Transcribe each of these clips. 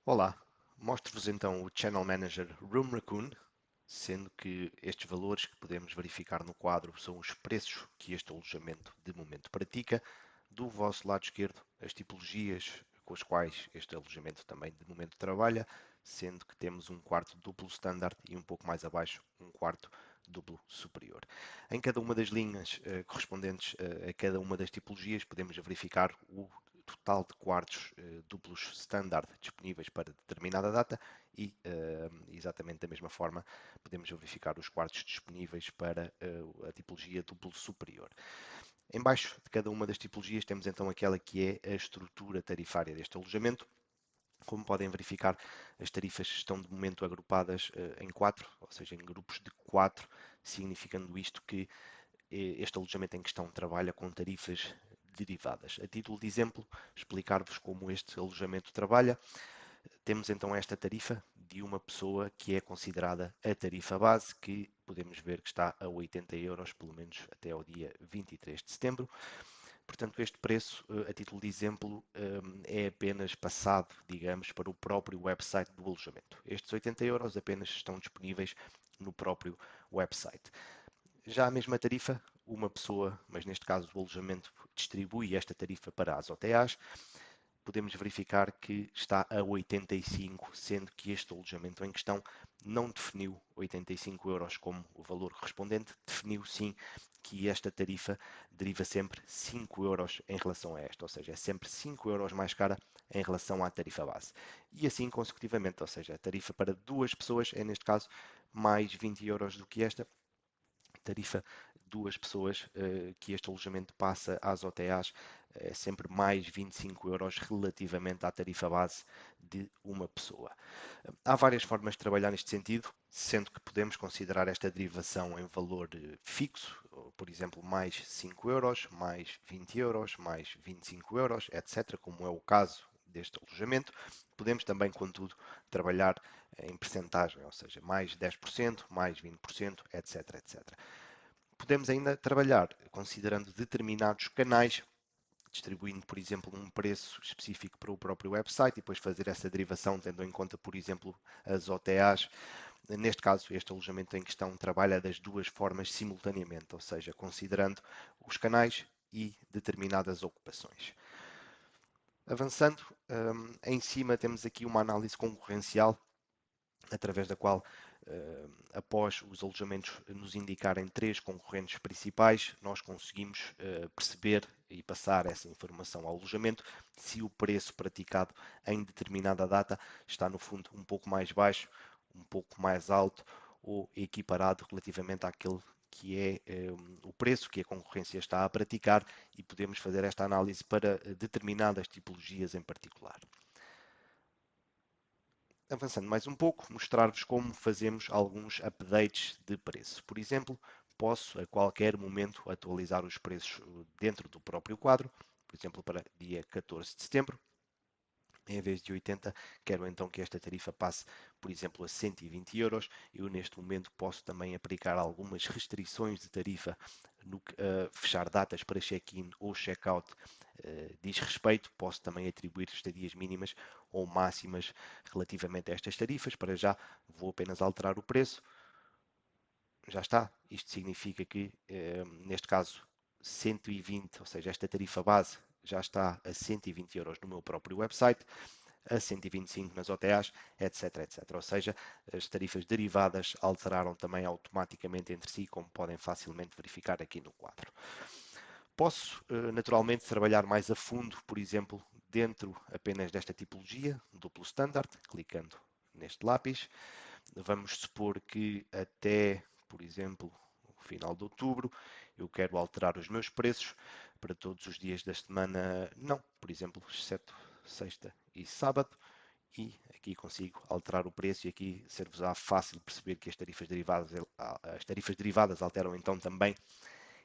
Olá, mostro-vos então o Channel Manager Room Raccoon, sendo que estes valores que podemos verificar no quadro são os preços que este alojamento de momento pratica. Do vosso lado esquerdo, as tipologias com as quais este alojamento também de momento trabalha, sendo que temos um quarto duplo standard e um pouco mais abaixo um quarto duplo superior. Em cada uma das linhas correspondentes a cada uma das tipologias, podemos verificar o total de quartos duplos standard disponíveis para determinada data e, exatamente da mesma forma, podemos verificar os quartos disponíveis para a tipologia duplo superior. Embaixo de cada uma das tipologias temos então aquela que é a estrutura tarifária deste alojamento. Como podem verificar, as tarifas estão de momento agrupadas em quatro, ou seja, em grupos de quatro, significando isto que este alojamento em questão trabalha com tarifas derivadas. A título de exemplo, explicar-vos como este alojamento trabalha. Temos então esta tarifa de uma pessoa que é considerada a tarifa base, que podemos ver que está a 80 euros, pelo menos até ao dia 23 de setembro. Portanto, este preço, a título de exemplo, é apenas passado, digamos, para o próprio website do alojamento. Estes 80 euros apenas estão disponíveis no próprio website. Já a mesma tarifa, uma pessoa, mas neste caso o alojamento, distribui esta tarifa para as OTAs. Podemos verificar que está a 85, sendo que este alojamento em questão não definiu 85 euros como o valor correspondente, definiu sim que esta tarifa deriva sempre 5 euros em relação a esta, ou seja, é sempre 5 euros mais cara em relação à tarifa base. E assim consecutivamente, ou seja, a tarifa para duas pessoas é neste caso mais 20 euros do que esta, tarifa duas pessoas que este alojamento passa às OTAs é sempre mais 25 euros relativamente à tarifa base de uma pessoa. Há várias formas de trabalhar neste sentido, sendo que podemos considerar esta derivação em valor fixo, por exemplo, mais 5 euros, mais 20 euros, mais 25 euros, etc., como é o caso deste alojamento. Podemos também, contudo, trabalhar em percentagem, ou seja, mais 10%, mais 20%, etc, etc. Podemos ainda trabalhar considerando determinados canais, distribuindo, por exemplo, um preço específico para o próprio website e depois fazer essa derivação tendo em conta, por exemplo, as OTAs. Neste caso, este alojamento em questão trabalha das duas formas simultaneamente, ou seja, considerando os canais e determinadas ocupações. Avançando, em cima temos aqui uma análise concorrencial através da qual, após os alojamentos nos indicarem três concorrentes principais, nós conseguimos perceber e passar essa informação ao alojamento se o preço praticado em determinada data está, no fundo, um pouco mais baixo, um pouco mais alto ou equiparado relativamente àquele que é o preço que a concorrência está a praticar e podemos fazer esta análise para determinadas tipologias em particular. Avançando mais um pouco, mostrar-vos como fazemos alguns updates de preço. Por exemplo, posso a qualquer momento atualizar os preços dentro do próprio quadro, por exemplo, para dia 14 de setembro. Em vez de 80, quero então que esta tarifa passe, por exemplo, a 120 euros. Eu, neste momento, posso também aplicar algumas restrições de tarifa no que fechar datas para check-in ou check-out diz respeito. Posso também atribuir estadias mínimas ou máximas relativamente a estas tarifas. Para já, vou apenas alterar o preço. Já está. Isto significa que, neste caso, 120, ou seja, esta tarifa base já está a 120 euros no meu próprio website, a 125 nas OTAs, etc, etc. Ou seja, as tarifas derivadas alteraram também automaticamente entre si, como podem facilmente verificar aqui no quadro. Posso, naturalmente, trabalhar mais a fundo, por exemplo, dentro apenas desta tipologia, duplo standard, clicando neste lápis. Vamos supor que até, por exemplo, o final de outubro, eu quero alterar os meus preços para todos os dias da semana, não, por exemplo, exceto sexta e sábado, e aqui consigo alterar o preço e aqui ser-vos-á fácil perceber que as tarifas derivadas alteram então também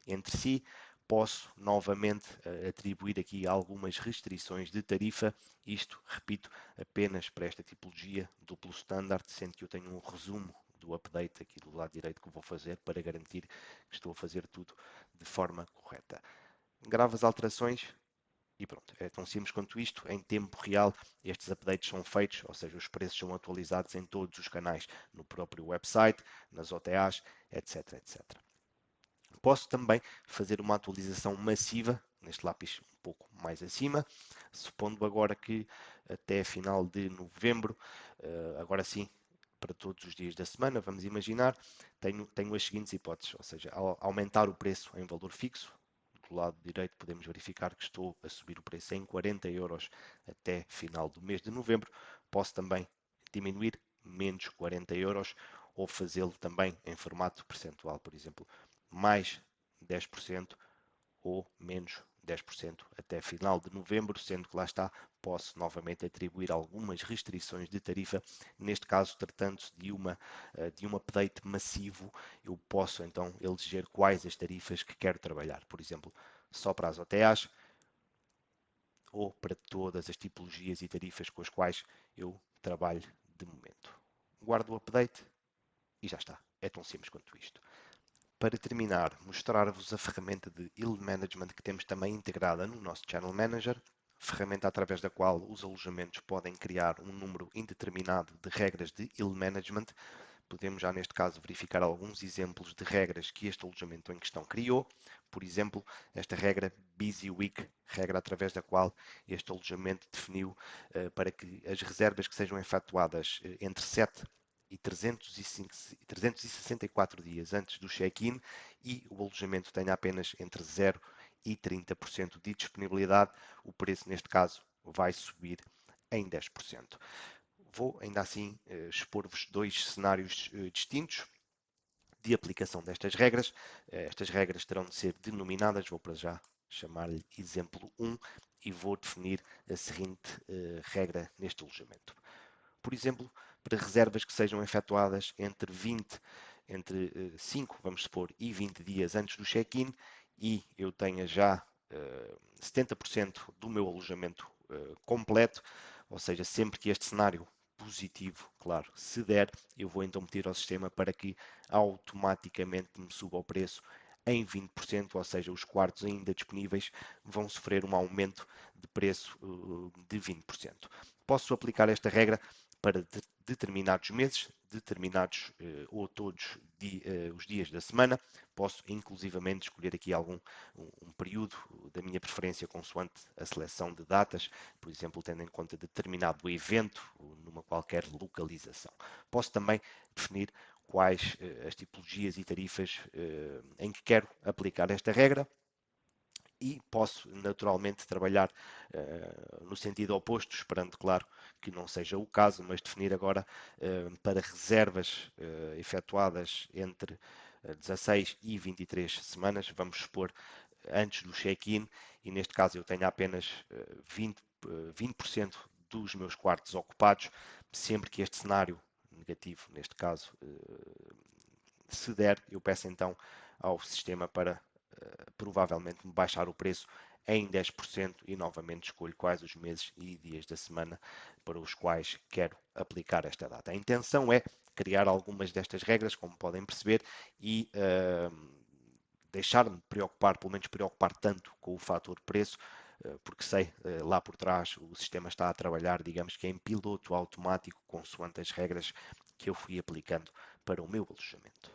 entre si. Posso novamente atribuir aqui algumas restrições de tarifa, isto, repito, apenas para esta tipologia duplo standard, sendo que eu tenho um resumo do update aqui do lado direito que vou fazer para garantir que estou a fazer tudo de forma correta. Grave as alterações E pronto, é tão simples quanto isto. Em tempo real, estes updates são feitos, ou seja, os preços são atualizados em todos os canais, no próprio website, nas OTAs, etc, etc. Posso também fazer uma atualização massiva, neste lápis um pouco mais acima, supondo agora que até final de novembro, agora sim, para todos os dias da semana, vamos imaginar, tenho as seguintes hipóteses, ou seja, aumentar o preço em valor fixo. Do lado direito podemos verificar que estou a subir o preço em 40 euros até final do mês de novembro. Posso também diminuir menos 40 euros ou fazê-lo também em formato percentual, por exemplo, mais 10% ou menos 10% até final de novembro, sendo que lá está, posso novamente atribuir algumas restrições de tarifa. Neste caso, tratando-se de um update massivo, eu posso então eleger quais as tarifas que quero trabalhar. Por exemplo, só para as OTAs ou para todas as tipologias e tarifas com as quais eu trabalho de momento. Guardo o update e já está. É tão simples quanto isto. Para terminar, mostrar-vos a ferramenta de Yield Management que temos também integrada no nosso Channel Manager, ferramenta através da qual os alojamentos podem criar um número indeterminado de regras de Yield Management. Podemos já neste caso verificar alguns exemplos de regras que este alojamento em questão criou. Por exemplo, esta regra Busy Week, regra através da qual este alojamento definiu para que as reservas que sejam efetuadas entre 7 e 364 dias antes do check-in e o alojamento tenha apenas entre 0 e 30% de disponibilidade, o preço neste caso vai subir em 10%. Vou ainda assim expor-vos dois cenários distintos de aplicação destas regras. Estas regras terão de ser denominadas, vou para já chamar-lhe exemplo 1 e vou definir a seguinte regra neste alojamento. Por exemplo, para reservas que sejam efetuadas entre 5, vamos supor, e 20 dias antes do check-in e eu tenha já 70% do meu alojamento completo, ou seja, sempre que este cenário positivo, claro, se der, eu vou então pedir ao sistema para que automaticamente me suba o preço em 20%, ou seja, os quartos ainda disponíveis vão sofrer um aumento de preço de 20%. Posso aplicar esta regra para determinados meses, determinados ou todos os dias da semana. Posso inclusivamente escolher aqui um período da minha preferência consoante a seleção de datas, por exemplo, tendo em conta determinado evento numa qualquer localização. Posso também definir quais as tipologias e tarifas em que quero aplicar esta regra e posso naturalmente trabalhar no sentido oposto, esperando, claro, que não seja o caso, mas definir agora para reservas efetuadas entre 16 e 23 semanas, vamos supor, antes do check-in, e neste caso eu tenho apenas 20% dos meus quartos ocupados, sempre que este cenário negativo, neste caso, se der, eu peço então ao sistema para provavelmente me baixar o preço em 10% e novamente escolho quais os meses e dias da semana para os quais quero aplicar esta data. A intenção é criar algumas destas regras, como podem perceber, e deixar-me preocupar, pelo menos preocupar tanto com o fator preço, porque sei, lá por trás o sistema está a trabalhar, digamos que em piloto automático, consoante as regras que eu fui aplicando para o meu alojamento.